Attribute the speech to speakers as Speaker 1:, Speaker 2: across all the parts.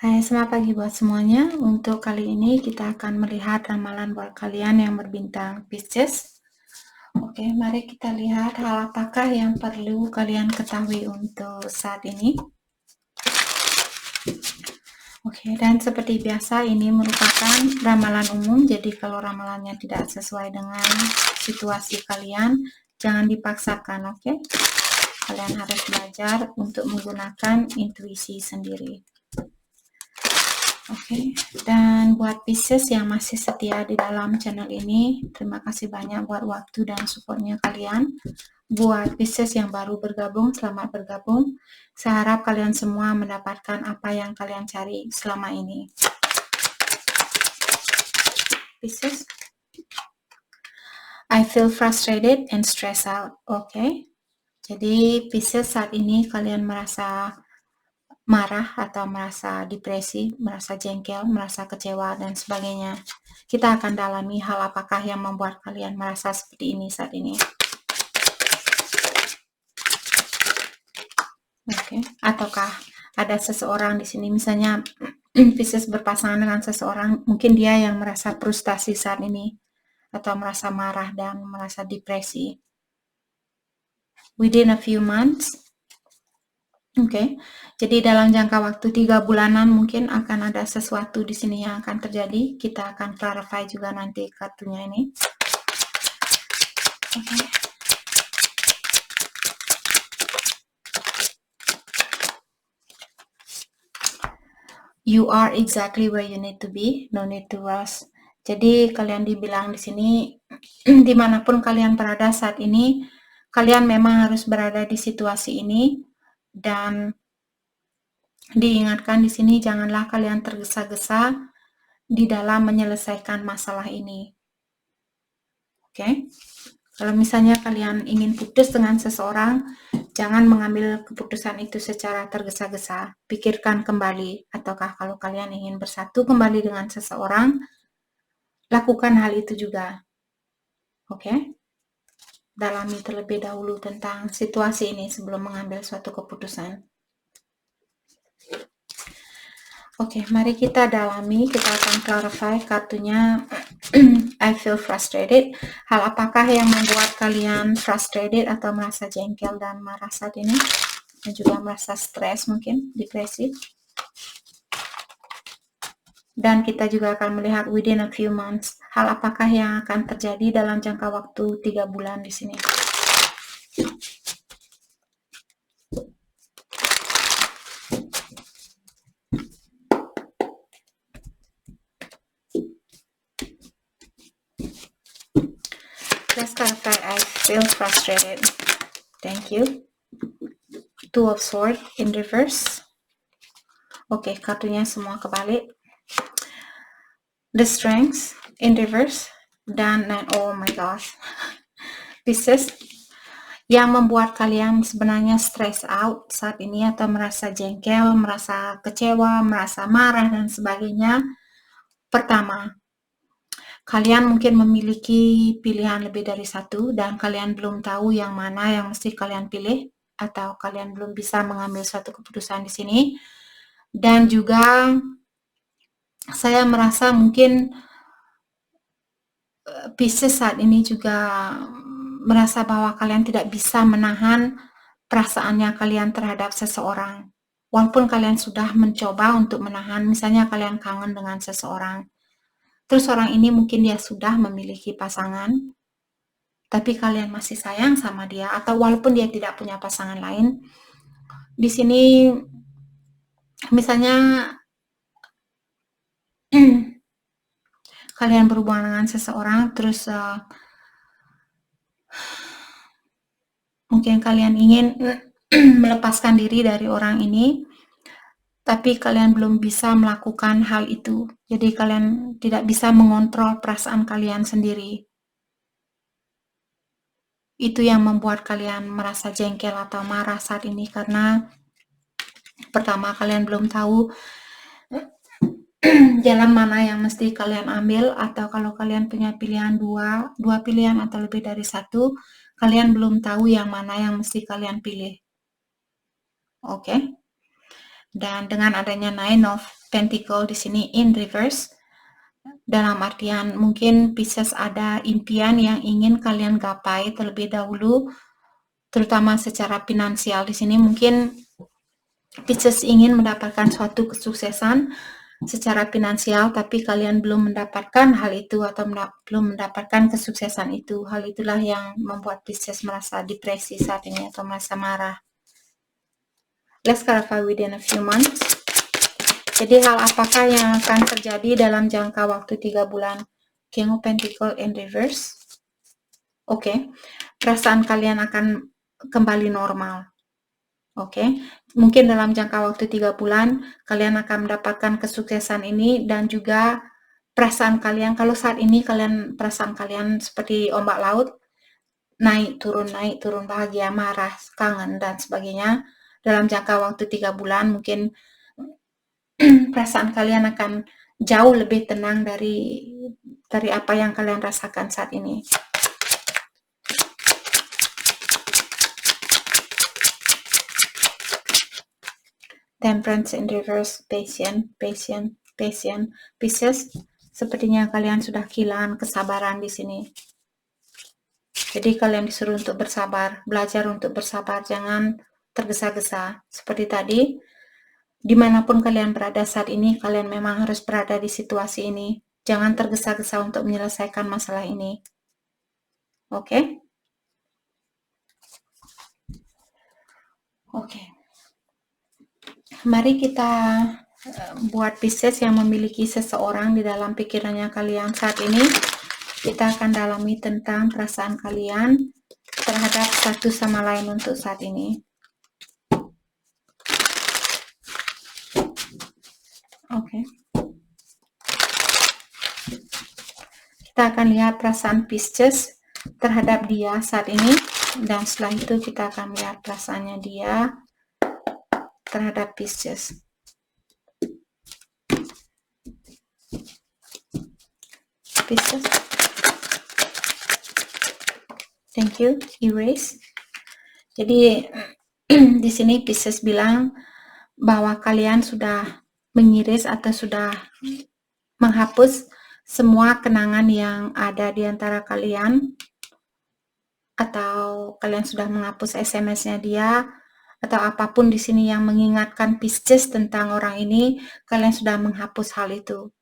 Speaker 1: Hai, selamat pagi buat semuanya. Untuk kali ini kita akan melihat ramalan buat kalian yang berbintang Pisces. Oke, mari kita lihat hal apakah yang perlu kalian ketahui untuk saat ini. Oke, dan seperti biasa ini merupakan ramalan umum. Jadi kalau ramalannya tidak sesuai dengan situasi kalian, jangan dipaksakan, oke? Kalian harus belajar untuk menggunakan intuisi sendiri. Oke, dan buat Pisces yang masih setia di dalam channel ini, terima kasih banyak buat waktu dan supportnya kalian. Buat Pisces yang baru bergabung, selamat bergabung. Saya harap kalian semua mendapatkan apa yang kalian cari selama ini. Pisces, I feel frustrated and stressed out. Oke, jadi Pisces saat ini kalian merasa marah atau merasa depresi, merasa jengkel, merasa kecewa, dan sebagainya. Kita akan dalami hal apakah yang membuat kalian merasa seperti ini saat ini. Oke, ataukah ada seseorang di sini, misalnya Pisces berpasangan dengan seseorang, mungkin dia yang merasa frustasi saat ini, atau merasa marah dan merasa depresi. Within a few months, Oke, jadi dalam jangka waktu 3 bulanan mungkin akan ada sesuatu di sini yang akan terjadi. Kita akan clarify juga nanti kartunya ini. Oke. You are exactly where you need to be, no need to rush. Jadi kalian dibilang di sini, dimanapun kalian berada saat ini, kalian memang harus berada di situasi ini, dan diingatkan di sini janganlah kalian tergesa-gesa di dalam menyelesaikan masalah ini. Oke, kalau misalnya kalian ingin putus dengan seseorang, jangan mengambil keputusan itu secara tergesa-gesa. Pikirkan kembali, ataukah kalau kalian ingin bersatu kembali dengan seseorang, lakukan hal itu juga. Oke, dalami terlebih dahulu tentang situasi ini sebelum mengambil suatu keputusan. Oke, mari kita dalami, kita akan clarify kartunya. I feel frustrated. Hal apakah yang membuat kalian frustrated atau merasa jengkel dan marah saat ini? Dan juga merasa stres mungkin, depresi. Dan kita juga akan melihat within a few months. Hal apakah yang akan terjadi dalam jangka waktu 3 bulan di sini. Let's clarify. I feel frustrated. Thank you. Two of Swords in reverse. Oke, kartunya semua kebalik. The Strength in reverse. Dan oh my gosh. Pisces, yang membuat kalian sebenarnya stress out saat ini atau merasa jengkel, merasa kecewa, merasa marah, dan sebagainya. Pertama, kalian mungkin memiliki pilihan lebih dari satu dan kalian belum tahu yang mana yang mesti kalian pilih, atau kalian belum bisa mengambil suatu keputusan di sini. Dan juga saya merasa mungkin Pisces saat ini juga merasa bahwa kalian tidak bisa menahan perasaannya kalian terhadap seseorang. Walaupun kalian sudah mencoba untuk menahan, misalnya kalian kangen dengan seseorang, terus orang ini mungkin dia sudah memiliki pasangan, tapi kalian masih sayang sama dia, atau walaupun dia tidak punya pasangan lain. Di sini misalnya kalian berhubungan dengan seseorang, terus mungkin kalian ingin melepaskan diri dari orang ini, tapi kalian belum bisa melakukan hal itu. Jadi kalian tidak bisa mengontrol perasaan kalian sendiri. Itu yang membuat kalian merasa jengkel atau marah saat ini, karena pertama kalian belum tahu jalan mana yang mesti kalian ambil, atau kalau kalian punya pilihan dua pilihan atau lebih dari satu, kalian belum tahu yang mana yang mesti kalian pilih. Oke. Dan dengan adanya Nine of Pentacle di sini in reverse. Dalam artian mungkin Pisces ada impian yang ingin kalian gapai terlebih dahulu, terutama secara finansial. Di sini mungkin Pisces ingin mendapatkan suatu kesuksesan secara finansial, tapi kalian belum mendapatkan hal itu atau belum mendapatkan kesuksesan itu. Hal itulah yang membuat Pisces merasa depresi saat ini atau merasa marah. Let's clarify within a few months. Jadi hal apakah yang akan terjadi dalam jangka waktu 3 bulan? King of Pentacle in reverse. Oke, perasaan kalian akan kembali normal. Oke, mungkin dalam jangka waktu 3 bulan kalian akan mendapatkan kesuksesan ini, dan juga perasaan kalian, kalau saat ini perasaan kalian seperti ombak laut, naik turun, bahagia, marah, kangen, dan sebagainya. Dalam jangka waktu 3 bulan mungkin perasaan kalian akan jauh lebih tenang dari apa yang kalian rasakan saat ini. Temperance in reverse, patient. Pisces, sepertinya kalian sudah kehilangan kesabaran di sini. Jadi kalian disuruh untuk bersabar, belajar untuk bersabar, jangan tergesa-gesa. Seperti tadi, dimanapun kalian berada saat ini, kalian memang harus berada di situasi ini. Jangan tergesa-gesa untuk menyelesaikan masalah ini. Oke? Oke. Mari kita buat Pisces yang memiliki seseorang di dalam pikirannya kalian saat ini. Kita akan dalami tentang perasaan kalian terhadap satu sama lain untuk saat ini. Oke. Kita akan lihat perasaan Pisces terhadap dia saat ini, dan setelah itu kita akan lihat perasaannya dia terhadap Pisces. Pisces. Thank you. Erase. Jadi di sini Pisces bilang bahwa kalian sudah mengiris atau sudah menghapus semua kenangan yang ada di antara kalian, atau kalian sudah menghapus SMS-nya dia, atau apapun di sini yang mengingatkan Pisces tentang orang ini, kalian sudah menghapus hal itu.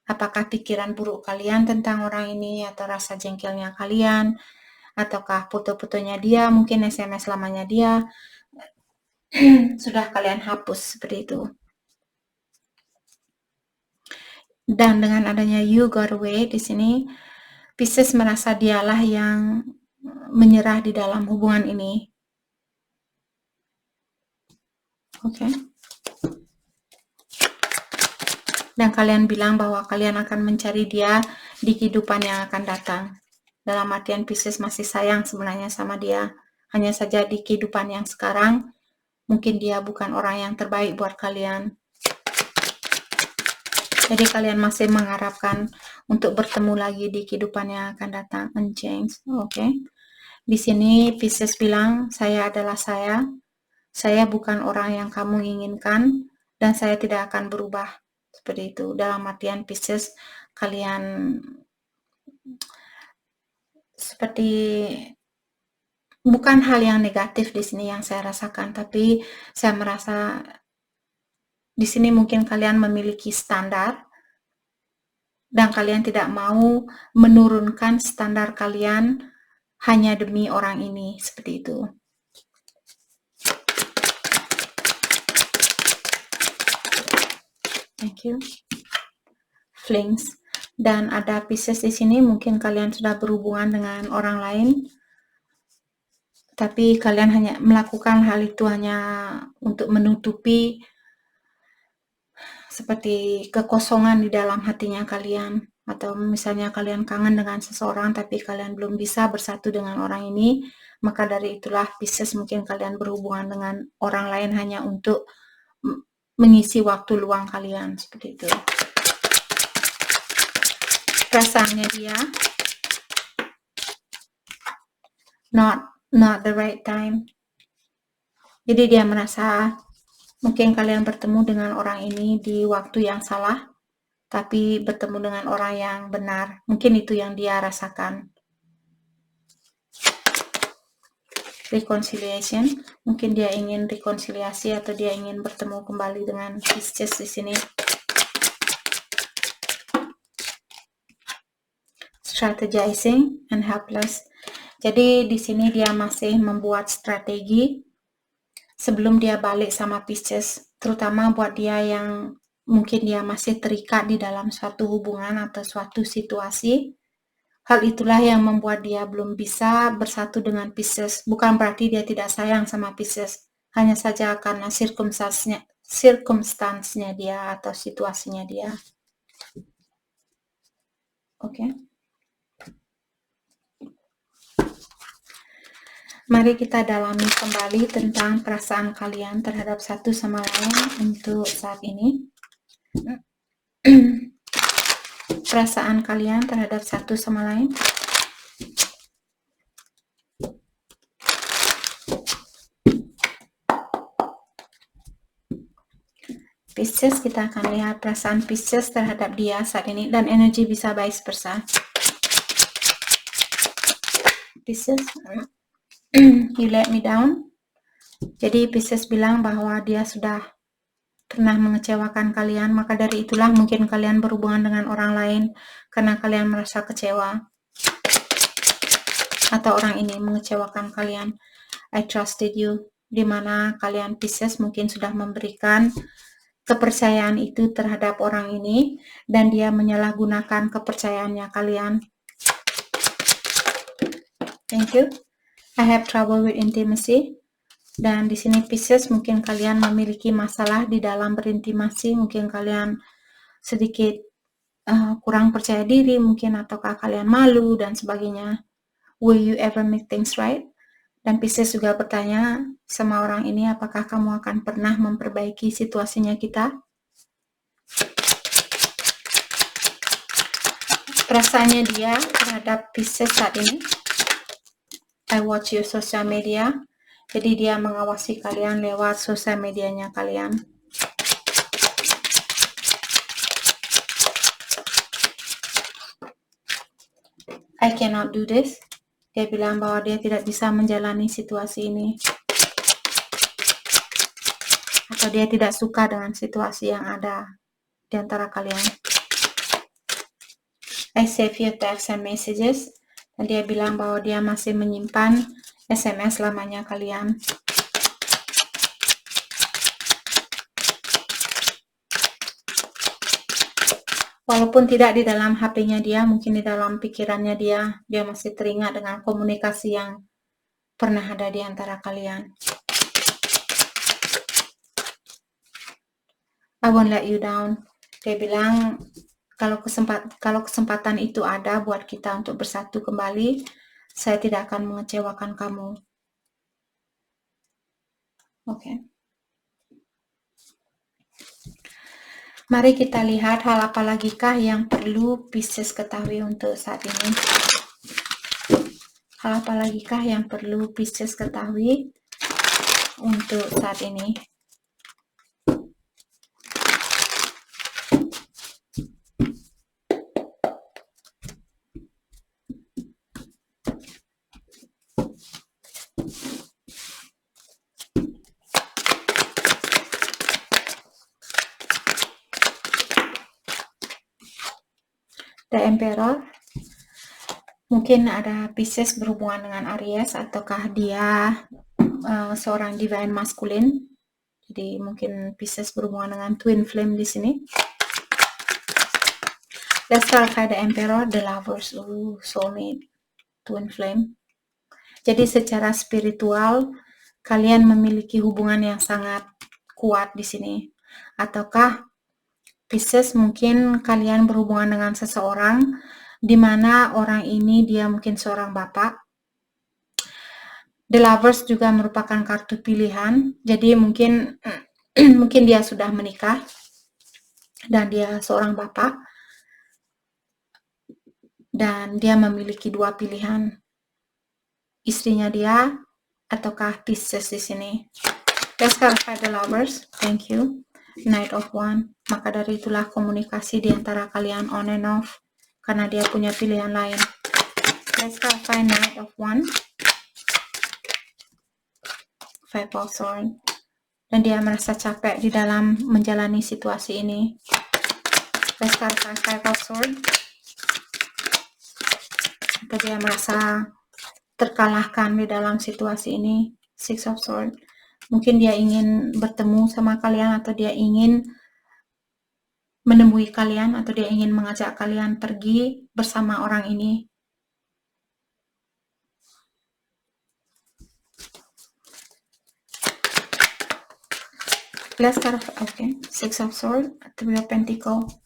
Speaker 1: Apakah pikiran buruk kalian tentang orang ini, atau rasa jengkelnya kalian, ataukah foto-fotonya dia, mungkin SMS lamanya dia, sudah kalian hapus seperti itu. Dan dengan adanya You Got Away di sini, Pisces merasa dialah yang menyerah di dalam hubungan ini. Oke. Dan kalian bilang bahwa kalian akan mencari dia di kehidupan yang akan datang. Dalam artian Pisces masih sayang sebenarnya sama dia. Hanya saja di kehidupan yang sekarang, mungkin dia bukan orang yang terbaik buat kalian. Jadi kalian masih mengharapkan untuk bertemu lagi di kehidupan yang akan datang. Unchanged. Oke. Di sini Pisces bilang, saya adalah saya. Saya bukan orang yang kamu inginkan, dan saya tidak akan berubah. Seperti itu. Dalam artian Pisces, kalian seperti, bukan hal yang negatif di sini yang saya rasakan, tapi saya merasa di sini mungkin kalian memiliki standar, dan kalian tidak mau menurunkan standar kalian hanya demi orang ini, seperti itu. Thank you. Flings. Dan ada Pisces di sini, mungkin kalian sudah berhubungan dengan orang lain, tapi kalian hanya melakukan hal itu hanya untuk menutupi seperti kekosongan di dalam hatinya kalian, atau misalnya kalian kangen dengan seseorang tapi kalian belum bisa bersatu dengan orang ini, maka dari itulah Pisces mungkin kalian berhubungan dengan orang lain hanya untuk mengisi waktu luang kalian, seperti itu. Perasaannya dia, not the right time. Jadi dia merasa Mungkin kalian bertemu dengan orang ini di waktu yang salah, tapi bertemu dengan orang yang benar. Mungkin itu yang dia rasakan. Reconciliation, mungkin dia ingin rekonsiliasi atau dia ingin bertemu kembali dengan Pisces di sini. Strategizing and helpless. Jadi di sini dia masih membuat strategi sebelum dia balik sama Pisces, terutama buat dia yang mungkin dia masih terikat di dalam suatu hubungan atau suatu situasi. Hal itulah yang membuat dia belum bisa bersatu dengan Pisces. Bukan berarti dia tidak sayang sama Pisces, hanya saja karena circumstance-nya dia atau situasinya dia. Oke. Mari kita dalami kembali tentang perasaan kalian terhadap satu sama lain untuk saat ini. Perasaan kalian terhadap satu sama lain. Pisces, kita akan lihat perasaan Pisces terhadap dia saat ini, dan energi bisa vice versa. Pisces, you let me down. Jadi Pisces bilang bahwa dia sudah pernah mengecewakan kalian, maka dari itulah mungkin kalian berhubungan dengan orang lain karena kalian merasa kecewa, atau orang ini mengecewakan kalian. I trusted you, dimana kalian Pisces mungkin sudah memberikan kepercayaan itu terhadap orang ini dan dia menyalahgunakan kepercayaannya kalian. Thank you. I have trouble with intimacy. Dan di sini Pisces, mungkin kalian memiliki masalah di dalam berintimasi, mungkin kalian sedikit kurang percaya diri, mungkin ataukah kalian malu dan sebagainya. Will you ever make things right? Dan Pisces juga bertanya sama orang ini, apakah kamu akan pernah memperbaiki situasinya kita? Perasaannya dia terhadap Pisces saat ini. I watch your social media. Jadi dia mengawasi kalian lewat sosial medianya kalian. I cannot do this. Dia bilang bahwa dia tidak bisa menjalani situasi ini. Atau dia tidak suka dengan situasi yang ada di antara kalian. I save your text and messages. Dan dia bilang bahwa dia masih menyimpan SMS lamanya kalian. Walaupun tidak di dalam HP-nya dia, mungkin di dalam pikirannya dia masih teringat dengan komunikasi yang pernah ada di antara kalian. I won't let you down. Dia bilang kalau kesempatan itu ada buat kita untuk bersatu kembali, saya tidak akan mengecewakan kamu. Oke. Mari kita lihat hal apa lagikah yang perlu Pisces ketahui untuk saat ini. Hal apa lagikah yang perlu Pisces ketahui untuk saat ini. The Emperor, mungkin ada Pisces berhubungan dengan Aries, ataukah dia seorang divine masculine. Jadi mungkin Pisces berhubungan dengan twin flame di sini. Let's clarify the Emperor, the Lovers, soulmate, twin flame. Jadi secara spiritual kalian memiliki hubungan yang sangat kuat di sini. Ataukah Pisces mungkin kalian berhubungan dengan seseorang di mana orang ini dia mungkin seorang bapak. The Lovers juga merupakan kartu pilihan. Jadi mungkin dia sudah menikah dan dia seorang bapak dan dia memiliki dua pilihan. Istrinya dia ataukah Pisces di sini. Let's clarify the lovers. Thank you. Knight of Wands. Maka dari itulah komunikasi di antara kalian on and off. Karena dia punya pilihan lain. Let's clarify Knight of Wands. Five of Swords. Dan dia merasa capek di dalam menjalani situasi ini. Let's clarify Five of Swords. Atau dia merasa terkalahkan di dalam situasi ini. Six of Swords. Mungkin dia ingin bertemu sama kalian, atau dia ingin menemui kalian, atau dia ingin mengajak kalian pergi bersama orang ini. Let's start. Okay, Six of Swords, Three of Pentacles.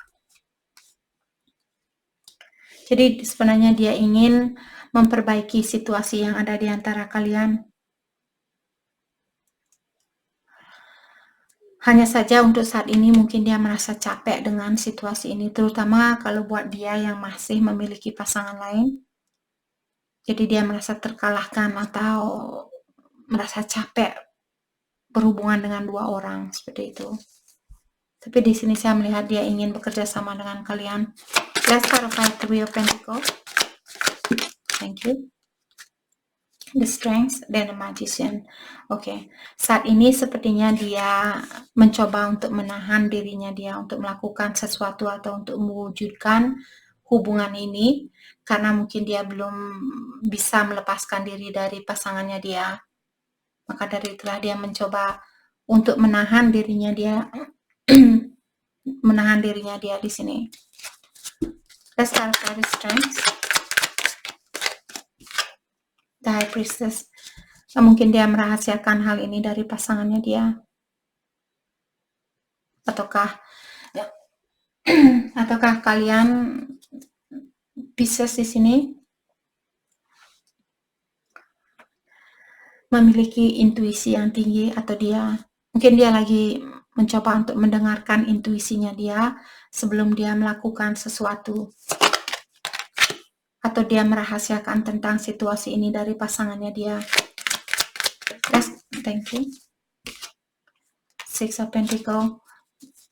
Speaker 1: Jadi sebenarnya dia ingin memperbaiki situasi yang ada di antara kalian. Hanya saja untuk saat ini mungkin dia merasa capek dengan situasi ini, terutama kalau buat dia yang masih memiliki pasangan lain. Jadi dia merasa terkalahkan atau merasa capek berhubungan dengan dua orang, seperti itu. Tapi di sini saya melihat dia ingin bekerja sama dengan kalian. Let's clarify Three of Pentacles. Thank you. The Strength dan The Magician. Oke, saat ini sepertinya dia mencoba untuk menahan dirinya dia untuk melakukan sesuatu atau untuk mewujudkan hubungan ini, karena mungkin dia belum bisa melepaskan diri dari pasangannya dia. Maka dari itulah dia mencoba untuk menahan dirinya dia menahan dirinya dia di sini. Let's clarify the Strength. The High Priestess. Mungkin dia merahasiakan hal ini dari pasangannya dia. Ataukah kalian Pisces di sini memiliki intuisi yang tinggi, atau mungkin dia lagi mencoba untuk mendengarkan intuisinya dia sebelum dia melakukan sesuatu, atau dia merahasiakan tentang situasi ini dari pasangannya dia. Thank you. Six of Pentacles.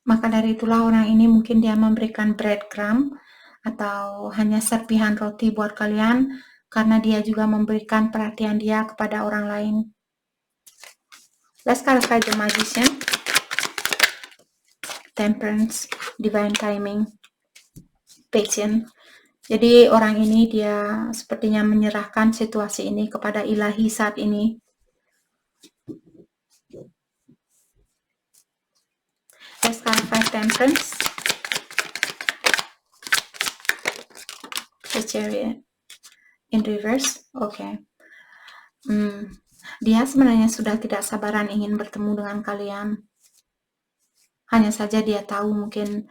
Speaker 1: Maka dari itulah orang ini mungkin dia memberikan breadcrumb atau hanya serpihan roti buat kalian, karena dia juga memberikan perhatian dia kepada orang lain. Let's clarify the Magician. Temperance, Divine Timing, Patience. Jadi orang ini dia sepertinya menyerahkan situasi ini kepada ilahi saat ini. Let's clarify Temperance. The Chariot in reverse. Oke. Dia sebenarnya sudah tidak sabaran ingin bertemu dengan kalian. Hanya saja dia tahu mungkin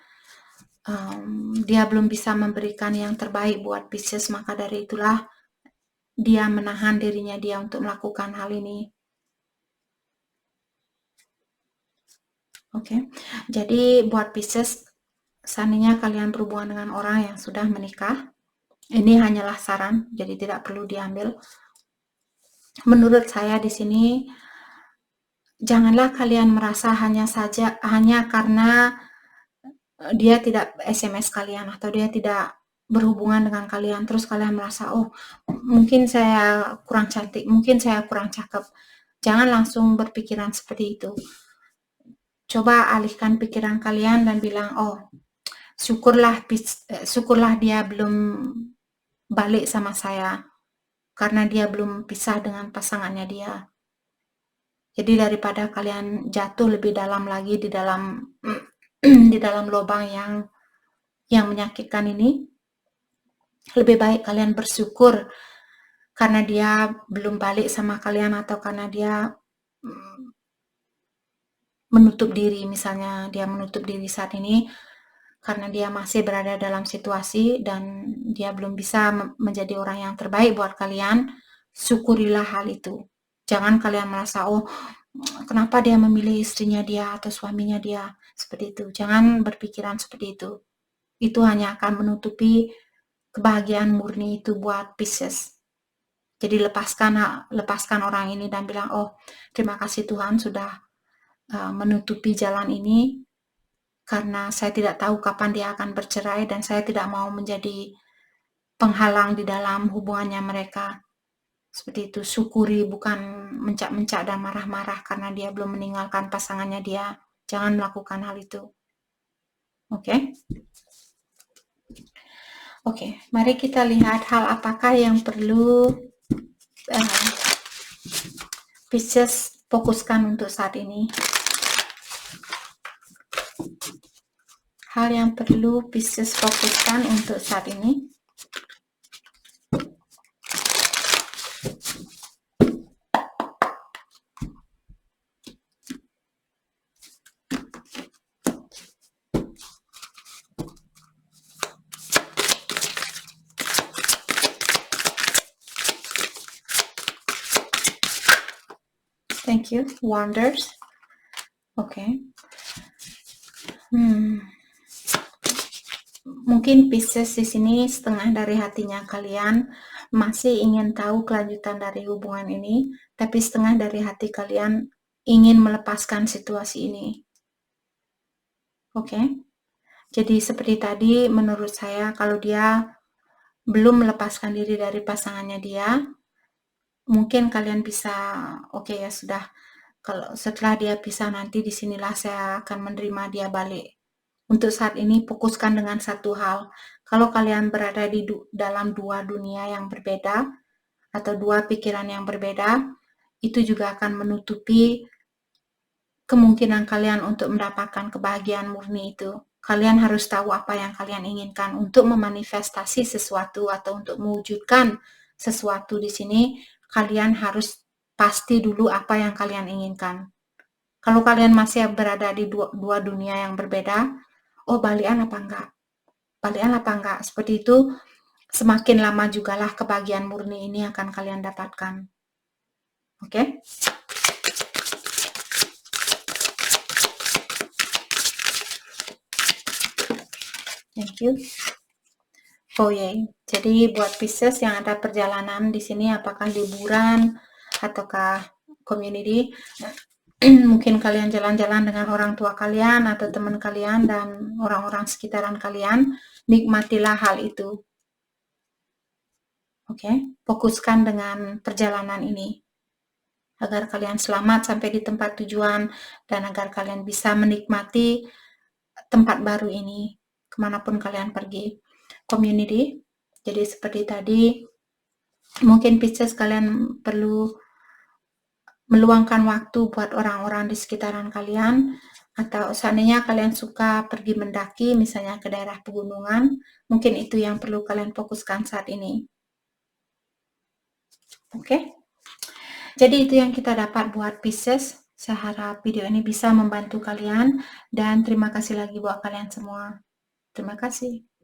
Speaker 1: dia belum bisa memberikan yang terbaik buat Pisces, maka dari itulah dia menahan dirinya dia untuk melakukan hal ini. Oke, jadi buat Pisces, seandainya kalian berhubungan dengan orang yang sudah menikah, ini hanyalah saran, jadi tidak perlu diambil. Menurut saya di sini, janganlah kalian merasa hanya karena dia tidak SMS kalian atau dia tidak berhubungan dengan kalian, terus kalian merasa, oh mungkin saya kurang cantik, mungkin saya kurang cakep. Jangan langsung berpikiran seperti itu. Coba alihkan pikiran kalian dan bilang, oh syukurlah dia belum balik sama saya, karena dia belum pisah dengan pasangannya dia. Jadi daripada kalian jatuh lebih dalam lagi di dalam di dalam lubang yang menyakitkan ini, lebih baik kalian bersyukur karena dia belum balik sama kalian, atau karena dia menutup diri, misalnya dia menutup diri saat ini karena dia masih berada dalam situasi dan dia belum bisa menjadi orang yang terbaik buat kalian. Syukurilah hal itu. Jangan kalian merasa, oh kenapa dia memilih istrinya dia atau suaminya dia, seperti itu. Jangan berpikiran seperti itu. Itu hanya akan menutupi kebahagiaan murni itu buat Pisces. Jadi lepaskan orang ini dan bilang, oh terima kasih Tuhan sudah menutupi jalan ini karena saya tidak tahu kapan dia akan bercerai dan saya tidak mau menjadi penghalang di dalam hubungannya mereka. Seperti itu, syukuri, bukan mencak-mencak dan marah-marah karena dia belum meninggalkan pasangannya dia. Jangan melakukan hal itu. Oke? Oke, mari kita lihat hal apakah yang perlu Pisces fokuskan untuk saat ini. Hal yang perlu Pisces fokuskan untuk saat ini. Thank you. Wonders. Oke. Mungkin Pisces di sini setengah dari hatinya kalian masih ingin tahu kelanjutan dari hubungan ini, tapi setengah dari hati kalian ingin melepaskan situasi ini. Oke. Jadi seperti tadi, menurut saya kalau dia belum melepaskan diri dari pasangannya dia, mungkin kalian bisa, oke ya sudah, kalau setelah dia pisah nanti disinilah saya akan menerima dia balik. Untuk saat ini fokuskan dengan satu hal. Kalau kalian berada di dalam dua dunia yang berbeda atau dua pikiran yang berbeda, itu juga akan menutupi kemungkinan kalian untuk mendapatkan kebahagiaan murni itu. Kalian harus tahu apa yang kalian inginkan untuk memanifestasi sesuatu atau untuk mewujudkan sesuatu di sini. Kalian harus pasti dulu apa yang kalian inginkan. Kalau kalian masih berada di dua dunia yang berbeda, oh balikan apa enggak? Balikan apa enggak? Seperti itu, semakin lama jugalah kebahagiaan murni ini akan kalian dapatkan. Oke? Thank you. Oh ya, jadi buat Pisces yang ada perjalanan di sini, apakah liburan ataukah community, mungkin kalian jalan-jalan dengan orang tua kalian atau teman kalian dan orang-orang sekitaran kalian, nikmatilah hal itu. Oke, fokuskan dengan perjalanan ini agar kalian selamat sampai di tempat tujuan dan agar kalian bisa menikmati tempat baru ini kemanapun kalian pergi. Community, jadi seperti tadi, mungkin Pisces kalian perlu meluangkan waktu buat orang-orang di sekitaran kalian, atau seandainya kalian suka pergi mendaki misalnya ke daerah pegunungan, mungkin itu yang perlu kalian fokuskan saat ini. Oke? Jadi itu yang kita dapat buat Pisces. Saya harap video ini bisa membantu kalian dan terima kasih lagi buat kalian semua. Terima kasih.